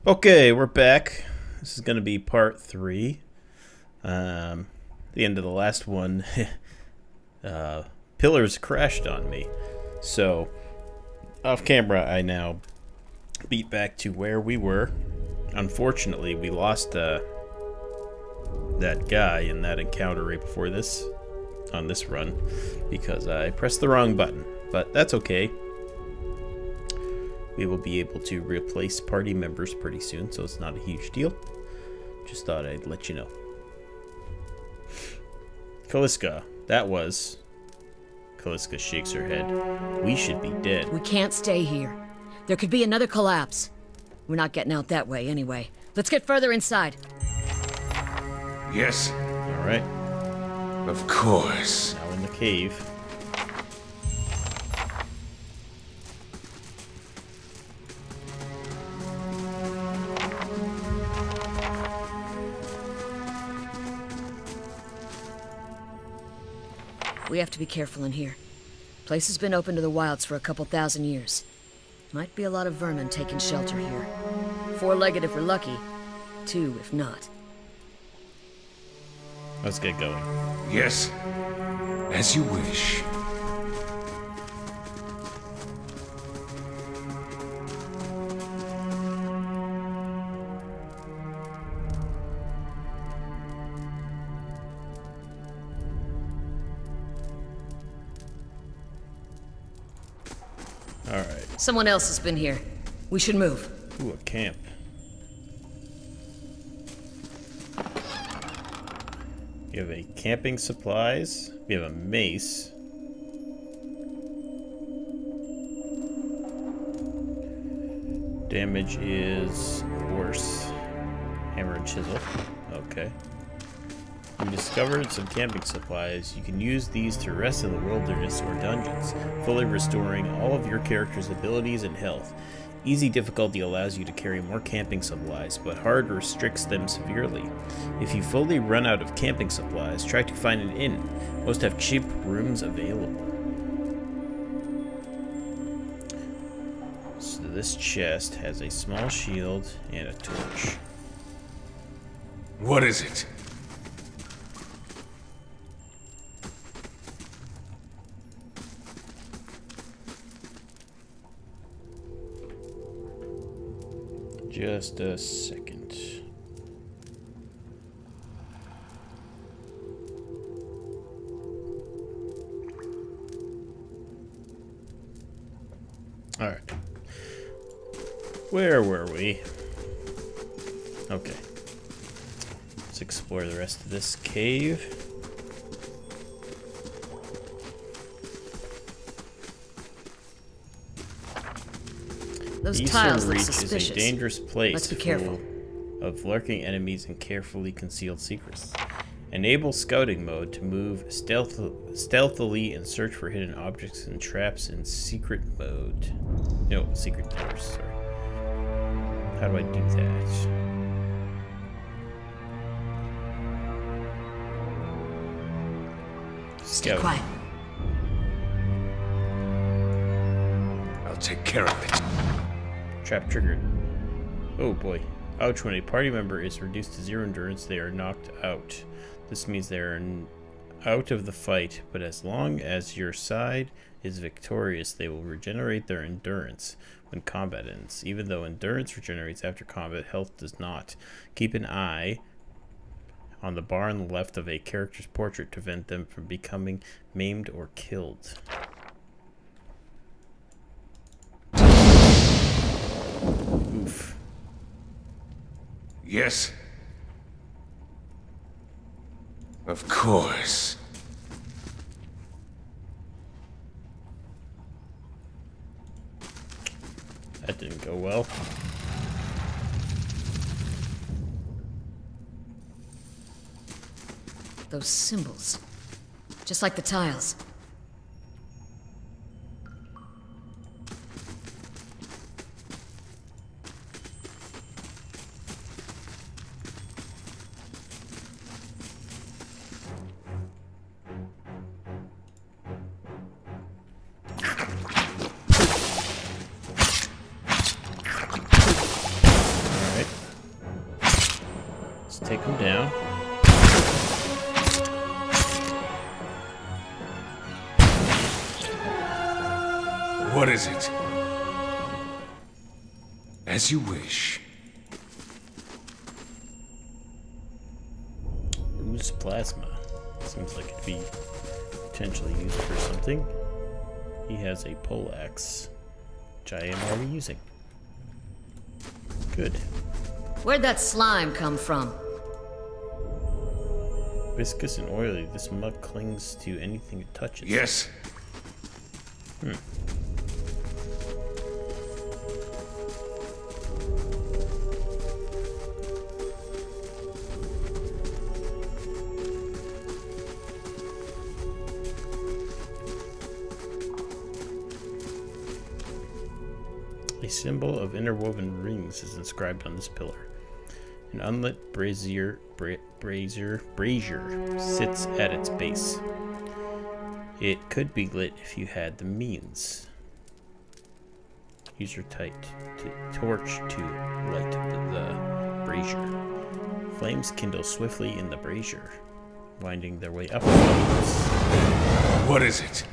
Okay, we're back. This is going to be part 3. The end of the last one, pillars crashed on me. So, off camera, I now beat back to where we were. Unfortunately, we lost that guy in that encounter right before this, on this run, because I pressed the wrong button. But that's okay. We will be able to replace party members pretty soon, so it's not a huge deal. Just thought I'd let you know. Kaliska. That was... Kaliska shakes her head. We should be dead. We can't stay here. There could be another collapse. We're not getting out that way anyway. Let's get further inside. Yes. Alright. Of course. Now in the cave. We have to be careful in here. Place has been open to the wilds for a couple thousand years. Might be a lot of vermin taking shelter here. 4-legged if we're lucky. 2 if not. Let's get going. Yes. As you wish. Alright. Someone else has been here. We should move. Ooh, a camp. We have a camping supplies. We have a mace. Damage is worse. Hammer and chisel. Okay. You discovered some camping supplies. You can use these to rest in the wilderness or dungeons, fully restoring all of your character's abilities and health. Easy difficulty allows you to carry more camping supplies, but hard restricts them severely. If you fully run out of camping supplies, try to find an inn. Most have cheap rooms available. So this chest has a small shield and a torch. What is it? Just a second. Alright. Where were we? Okay. Let's explore the rest of this cave. Those Eastern tiles look Reach suspicious. is a dangerous place Let's be careful. full of lurking enemies and carefully concealed secrets. Enable scouting mode to move stealthily and search for hidden objects and traps in secret mode. No, secret doors, sorry. How do I do that? Stay Scouting. quiet. I'll take care of it. Trap triggered. Oh boy. Ouch, when a party member is reduced to 0 endurance, they are knocked out. This means they are out of the fight, but as long as your side is victorious, they will regenerate their endurance when combat ends. Even though endurance regenerates after combat, health does not. Keep an eye on the bar on the left of a character's portrait to prevent them from becoming maimed or killed. Oof. Yes. Of course. That didn't go well. Those symbols. Just like the tiles. take him down. What is it? As you wish. Ooze plasma. Seems like it'd be potentially used for something. He has a poleaxe, which I am already using. Good. Where'd that slime come from? Viscous and oily, this mud clings to anything it touches. Yes. A symbol of interwoven rings is inscribed on this pillar. An unlit brazier sits at its base. It could be lit if you had the means. Use your torch to light the brazier. Flames kindle swiftly in the brazier, winding their way upwards. What is it?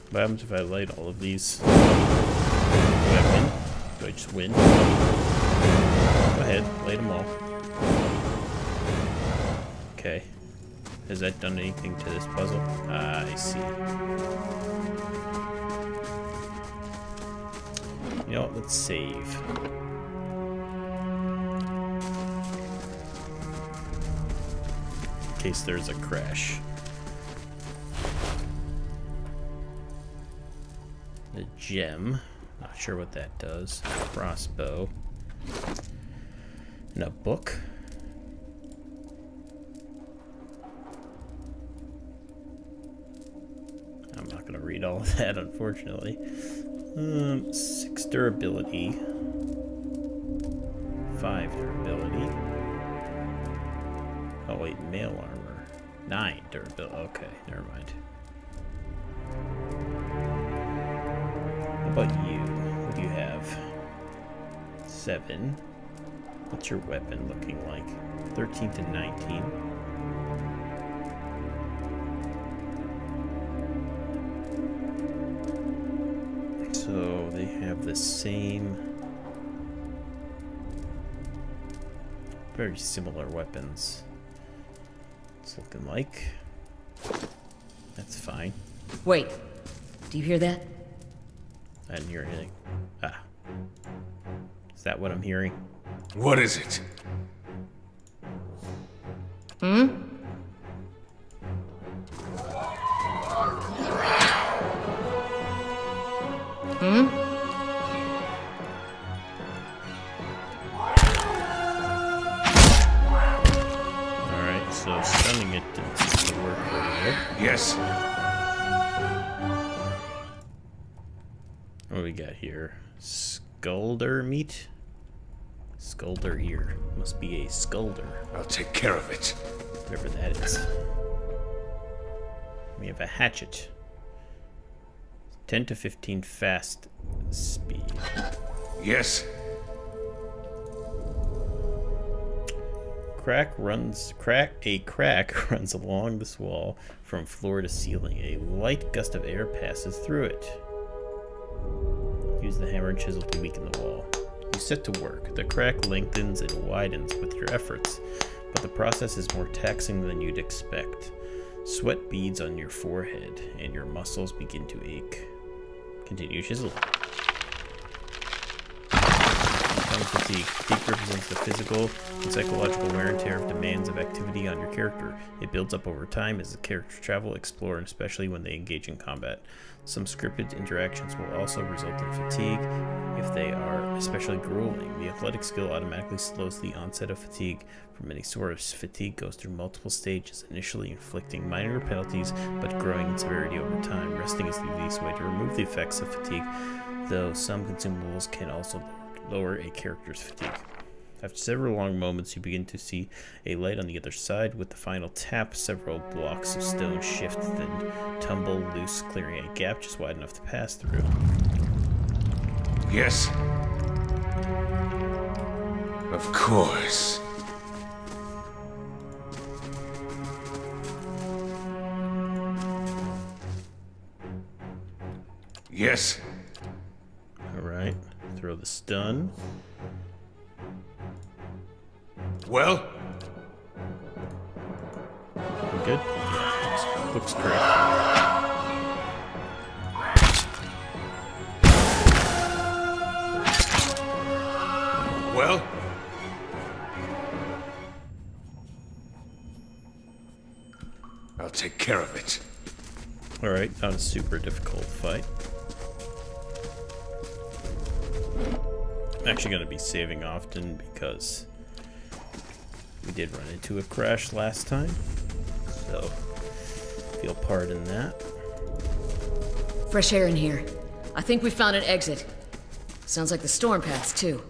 What happens if I light all of these? Do I win? Do I just win? Go ahead, light them all. Okay. Has that done anything to this puzzle? I see. You know what? Let's save. In case there's a crash. The gem. Not sure what that does. Crossbow. And a book. I'm not going to read all of that, unfortunately. 6 durability. 5 durability. Oh wait, mail armor. 9 durability. Okay, never mind. How about you? What do you have? 7. What's your weapon looking like? 13 to 19. So they have the same, very similar weapons. It's looking like. That's fine. Wait, do you hear that? I didn't hear anything. Ah. Is that what I'm hearing? What is it? Alright, so stunning it didn't seem to work very well. Yes. What do we got here? Skulder meat? Skulder ear. Must be a skulder. I'll take care of it. Whatever that is. We have a hatchet. 10 to 15 fast speed. Yes. A crack runs along this wall from floor to ceiling. A light gust of air passes through it. Use the hammer and chisel to weaken the wall. You set to work. The crack lengthens and widens with your efforts, but the process is more taxing than you'd expect. Sweat beads on your forehead, and your muscles begin to ache. Continue chiseling. Fatigue. Fatigue represents the physical and psychological wear and tear of demands of activity on your character. It builds up over time as the characters travel, explore, and especially when they engage in combat. Some scripted interactions will also result in fatigue if they are especially grueling. The athletic skill automatically slows the onset of fatigue from any source. Fatigue goes through multiple stages, initially inflicting minor penalties but growing in severity over time. Resting is the easiest way to remove the effects of fatigue, though some consumables can also lower a character's fatigue. After several long moments, you begin to see a light on the other side. With the final tap, several blocks of stone shift, then tumble loose, clearing a gap just wide enough to pass through. Yes? Of course. Yes? Alright, throw the stun. Well? We're good? Yeah, looks correct. Well? I'll take care of it. Alright, not a super difficult fight. I'm actually going to be saving often because we did run into a crash last time. So, if you'll pardon that. Fresh air in here. I think we found an exit. Sounds like the storm path, too.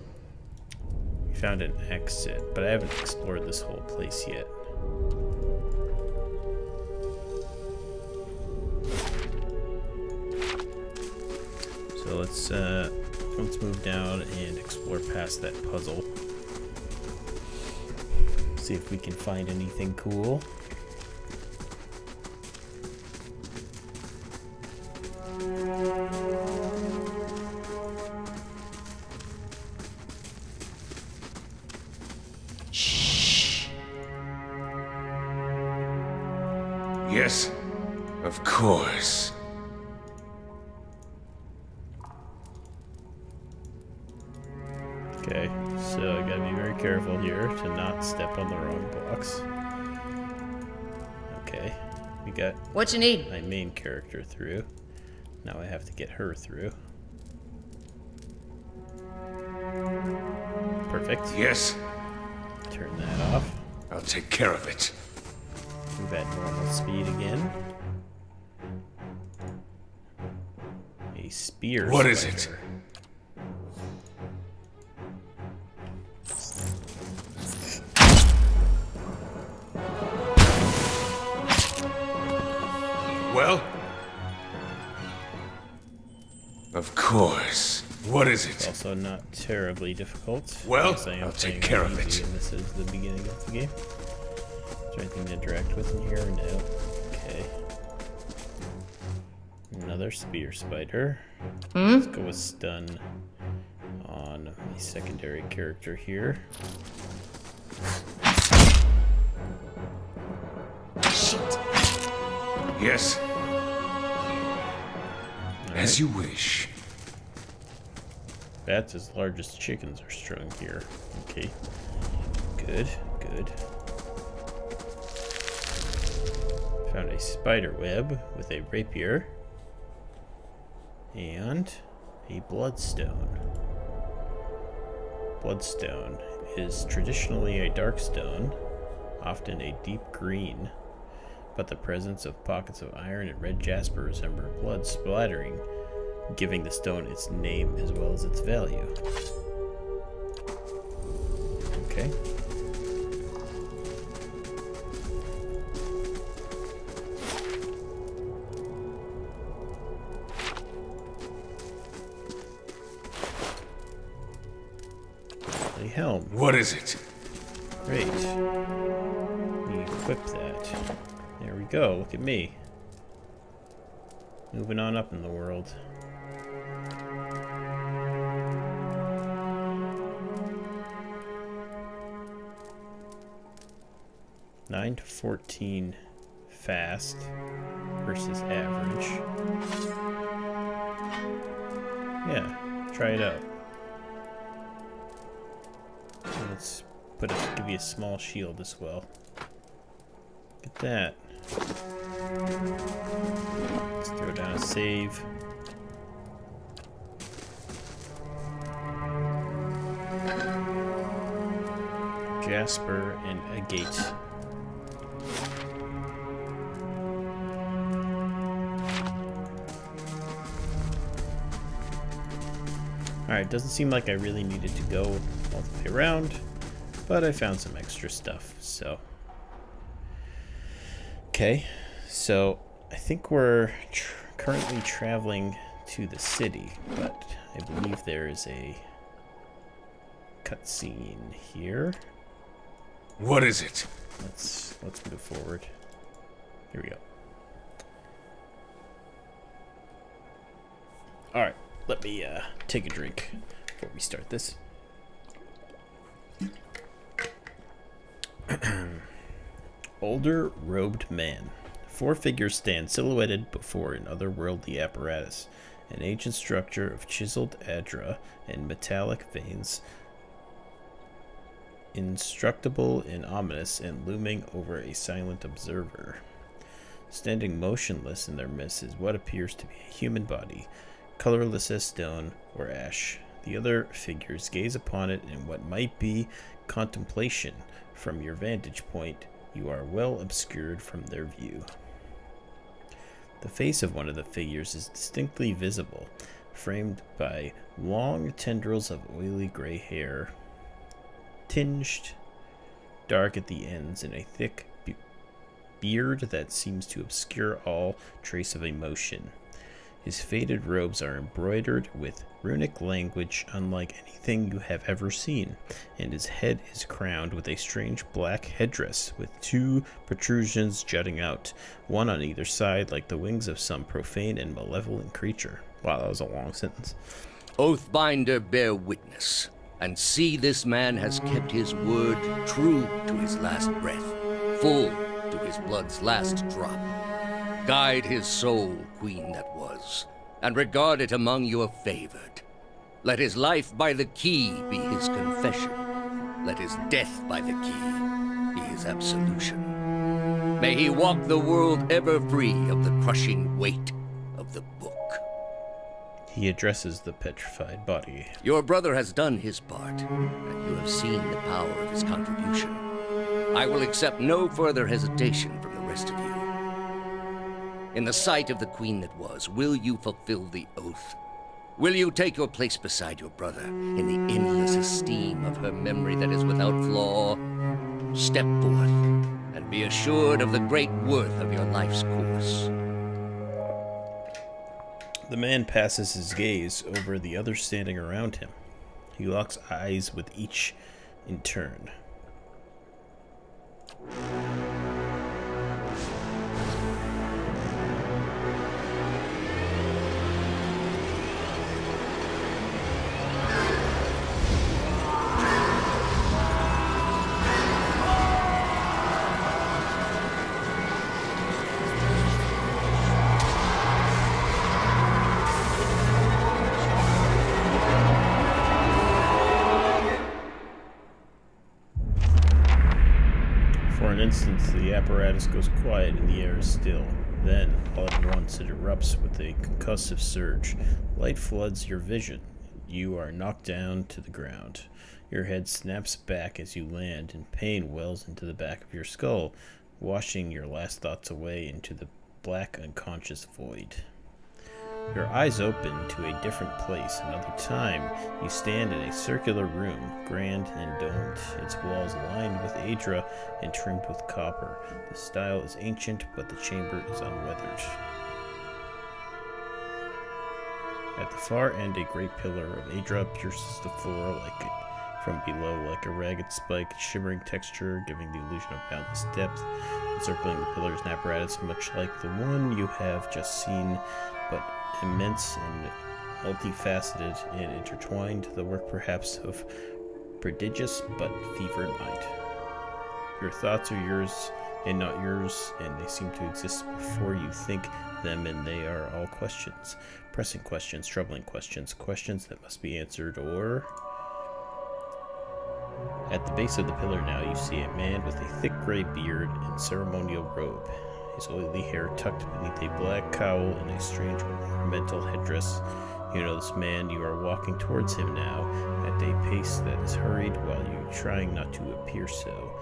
We found an exit, but I haven't explored this whole place yet. So let's move down and explore past that puzzle. See if we can find anything cool. Shh. Yes? Of course. Okay, so I gotta be very careful here to not step on the wrong blocks. Okay, we got What you need? my main character through. Now I have to get her through. Perfect. Yes? Turn that off. I'll take care of it. Move at normal speed again. A spear. What is it? spider. Well? Of course. What is it? Also not terribly difficult. Well, Yes, I am I'll take playing care on of it. easy, and this is the beginning of the game. Is there anything to interact with in here? No. Okay. Another spear spider. Let's go with stun on my secondary character here. Shit. Yes? As you wish. Bats as large as chickens are strung here. Okay. Good, good. Found a spider web with a rapier. And a bloodstone. Bloodstone is traditionally a dark stone, often a deep green, but the presence of pockets of iron and red jasper resemble blood splattering, giving the stone its name as well as its value. Okay. A helm. What is it? Great. We equip that. There we go. Look at me. Moving on up in the world. Nine to 14 fast versus average. Yeah, try it out. And let's give you a small shield as well. Look at that. Let's throw down a save. Jasper and a gate. Alright, doesn't seem like I really needed to go all the way around. but I found some extra stuff, so. Okay, so I think we're currently traveling to the city, but I believe there is a cutscene here. What is it? Let's move forward. Here we go. All right, let me take a drink before we start this. Older robed man. 4 figures stand silhouetted before an otherworldly apparatus, an ancient structure of chiseled adra and metallic veins, indestructible and ominous, and looming over a silent observer. Standing motionless in their midst is what appears to be a human body, colorless as stone or ash. The other figures gaze upon it in what might be contemplation. From your vantage point, you are well obscured from their view. The face of one of the figures is distinctly visible, framed by long tendrils of oily gray hair, tinged dark at the ends, and a thick beard that seems to obscure all trace of emotion. His faded robes are embroidered with runic language unlike anything you have ever seen, and his head is crowned with a strange black headdress with 2 protrusions jutting out, one on either side like the wings of some profane and malevolent creature. Wow, that was a long sentence. Oathbinder, bear witness, and see this man has kept his word true to his last breath, full to his blood's last drop. Guide his soul, queen that was, and regard it among your favored. Let his life by the key be his confession. Let his death by the key be his absolution. May he walk the world ever free of the crushing weight of the book. He addresses the petrified body. Your brother has done his part, and you have seen the power of his contribution. I will accept no further hesitation from the rest of you. In the sight of the queen that was, will you fulfill the oath? Will you take your place beside your brother in the endless esteem of her memory that is without flaw? Step forth and be assured of the great worth of your life's course. The man passes his gaze over the others standing around him. He locks eyes with each in turn. For an instant, the apparatus goes quiet and the air is still. Then, all at once, it erupts with a concussive surge. Light floods your vision. You are knocked down to the ground. Your head snaps back as you land, and pain wells into the back of your skull, washing your last thoughts away into the black, unconscious void. Your eyes open to a different place. Another time, you stand in a circular room, grand and domed, its walls lined with adra and trimmed with copper. The style is ancient, but the chamber is unweathered. At the far end, a great pillar of adra pierces the floor from below like a ragged spike, shimmering texture, giving the illusion of boundless depth. Encircling the pillar is an apparatus much like the one you have just seen, but immense and multifaceted and intertwined, the work perhaps of prodigious but fevered mind. Your thoughts are yours and not yours, and they seem to exist before you think them, and they are all questions. Pressing questions, troubling questions, questions that must be answered, or... At the base of the pillar now you see a man with a thick gray beard and ceremonial robe, his oily hair tucked beneath a black cowl and a strange ornamental headdress. You know this man. You are walking towards him now, at a pace that is hurried while you trying not to appear so.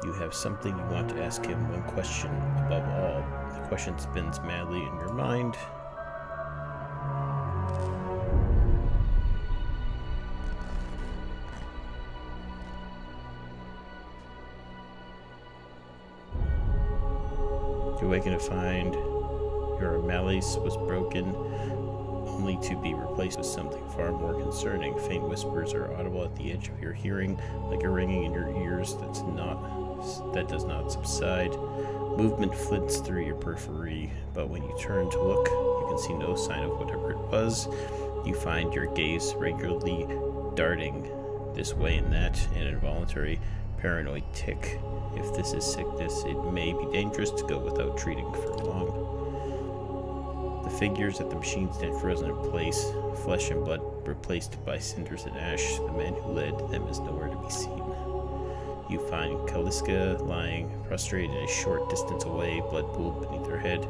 You have something you want to ask him, one question above all. The question spins madly in your mind. You awaken to find your malice was broken, only to be replaced with something far more concerning. Faint whispers are audible at the edge of your hearing, like a ringing in your ears that does not subside. Movement flits through your periphery, but when you turn to look, you can see no sign of whatever it was. You find your gaze regularly darting this way and that, an involuntary paranoid tic. If this is sickness, it may be dangerous to go without treating for long. The figures at the machine stand frozen in place, flesh and blood replaced by cinders and ash. The man who led them is nowhere to be seen. You find Kaliska lying prostrate a short distance away, blood pooled beneath her head.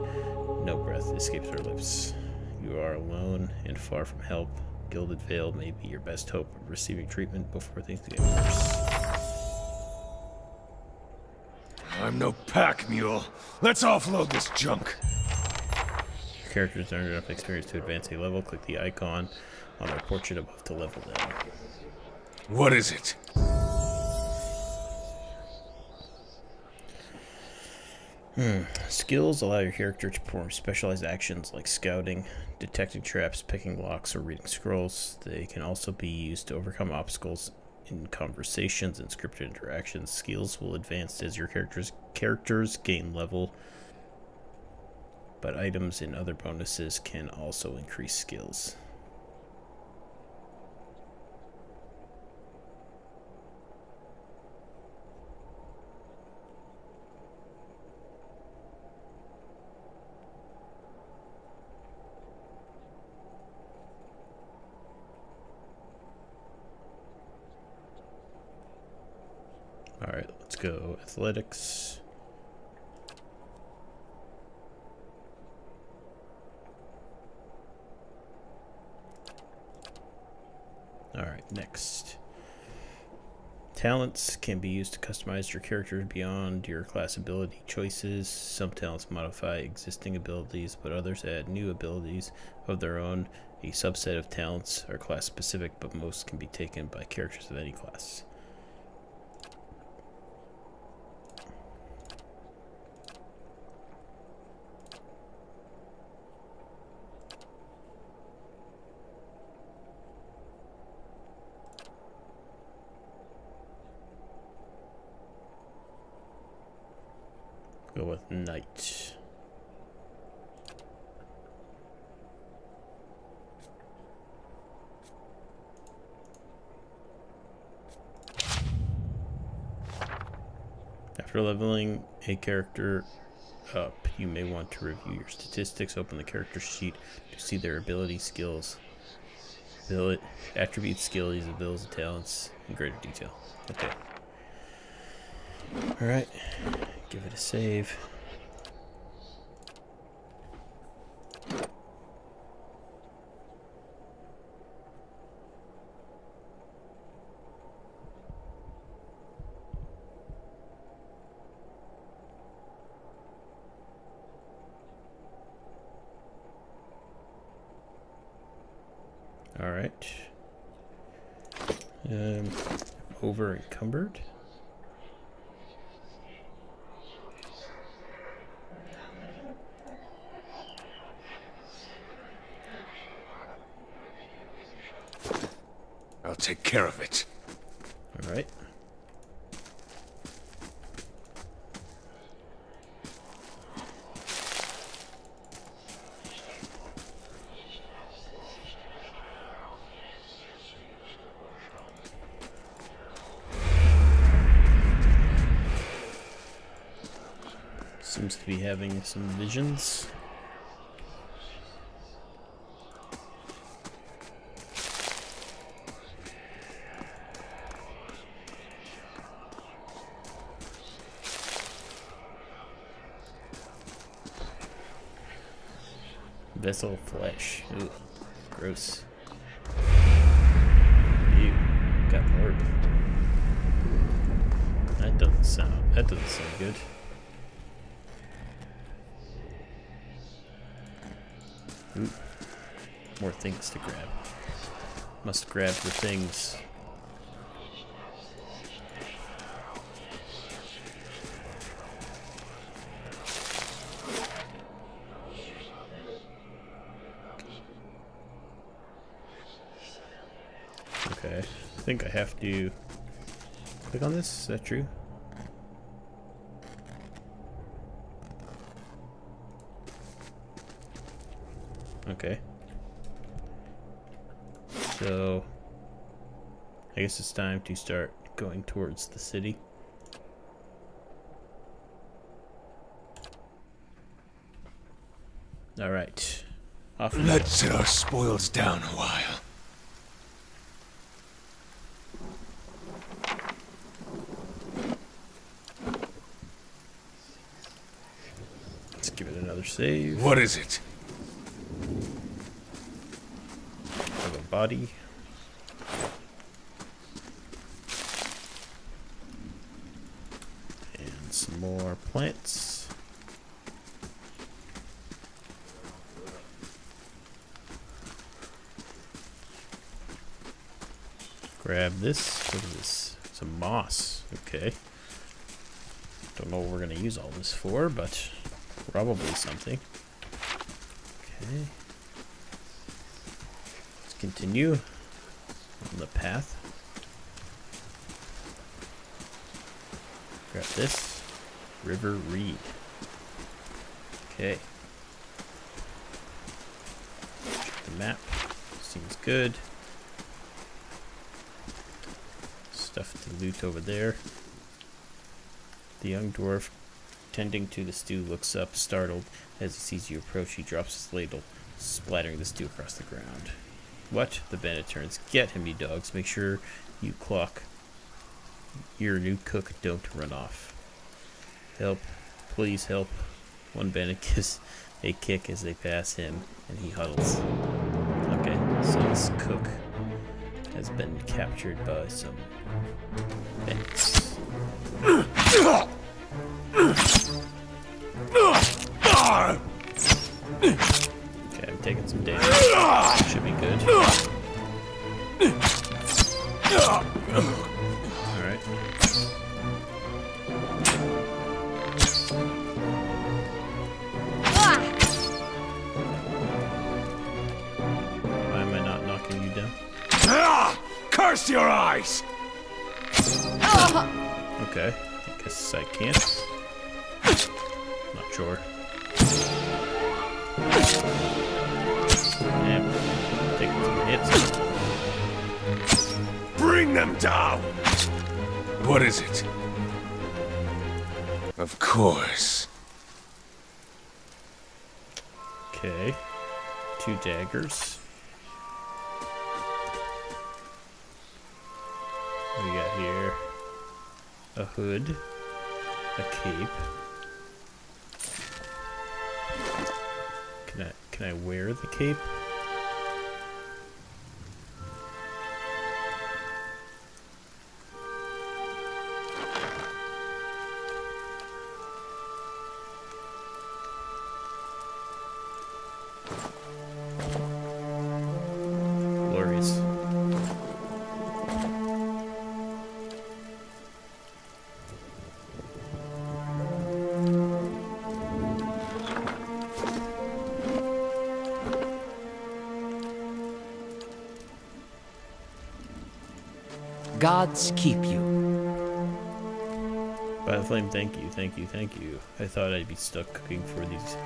No breath escapes her lips. You are alone and far from help. Gilded Veil may be your best hope of receiving treatment before things get worse. I'm no pack mule. Let's offload this junk. Your characters earn enough experience to advance a level. Click the icon on their portrait above to level down. What is it? Skills allow your character to perform specialized actions like scouting, detecting traps, picking locks, or reading scrolls. They can also be used to overcome obstacles in conversations and scripted interactions. Skills will advance as your characters gain level, but items and other bonuses can also increase skills. Alright, let's go athletics. Alright, next. Talents can be used to customize your character beyond your class ability choices. Some talents modify existing abilities, but others add new abilities of their own. A subset of talents are class specific, but most can be taken by characters of any class. Go with Knight. After leveling a character up, you may want to review your statistics. Open the character sheet to see their ability, skills, attributes, skills, abilities, and talents in greater detail. Okay. Alright. Give it a save. All right. Over encumbered. I'll take care of it. All right. Seems to be having some visions. Vessel flesh. Ooh, gross. Ew, got bored. That doesn't sound good. Ooh, more things to grab. Must grab the things. Okay. I think I have to click on this. Is that true? Okay. So, I guess it's time to start going towards the city. Alright. Off we go. Let's sit our spoils down a while. Let's give it another save. What is it? Have a body. And some more plants. Grab this. What is this? Some moss. Okay. Don't know what we're going to use all this for, but probably something. Okay. Let's continue on the path. Grab this. River Reed. Okay. Check the map. Seems good. Stuff to loot over there. The young dwarf tending to the stew looks up, startled. As he sees you approach, he drops his ladle, splattering the stew across the ground. What? The bandit turns. Get him, you dogs. Make sure you clock your new cook don't run off. Help. Please help. One bandit gives a kick as they pass him, and he huddles. Okay, so this cook has been captured by some bandits. Okay, I'm taking some damage. Should be good. Alright. Why am I not knocking you down? Curse your eyes! Okay, I guess I can't. Not sure. Yeah, taking some hits. Bring them down! What is it? Of course. Okay, 2 daggers. What do we got here? A hood, a cape. Can I wear the cape? Glorious. Gods keep you. By the flame, thank you, thank you, thank you. I thought I'd be stuck cooking for these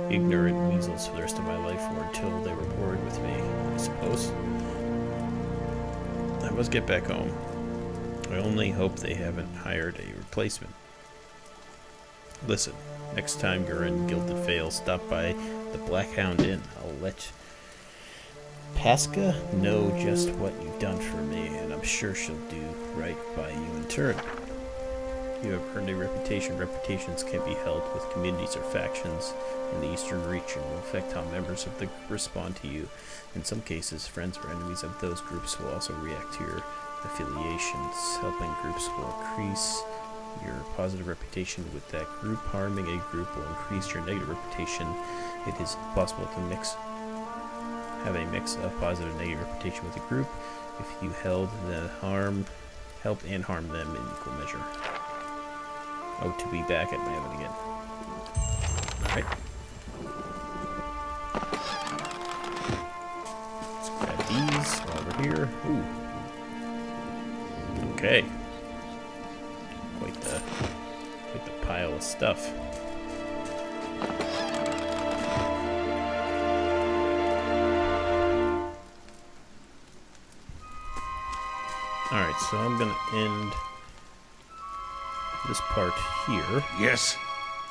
ignorant weasels for the rest of my life, or until they were bored with me, I suppose. I must get back home. I only hope they haven't hired a replacement. Listen, next time you're in Gilded Vale, stop by the Black Hound Inn. I'll let Pasca know just what you've done for me, and I'm sure she'll do right by you in turn. You have earned a reputation. Reputations can be held with communities or factions in the Eastern Reach and will affect how members of the group respond to you. In some cases, friends or enemies of those groups will also react to your affiliations. Helping groups will increase your positive reputation with that group. Harming a group will increase your negative reputation. It is possible to have a mix of positive and negative reputation with a group if you help and harm them in equal measure. Oh, to be back at Mammon again. Alright. Let's grab these while we're here. Ooh. Okay. Quite the pile of stuff. Alright, so I'm gonna end this part here. Yes?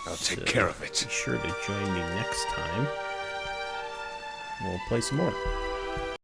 I'll take care of it. Be sure to join me next time. We'll play some more.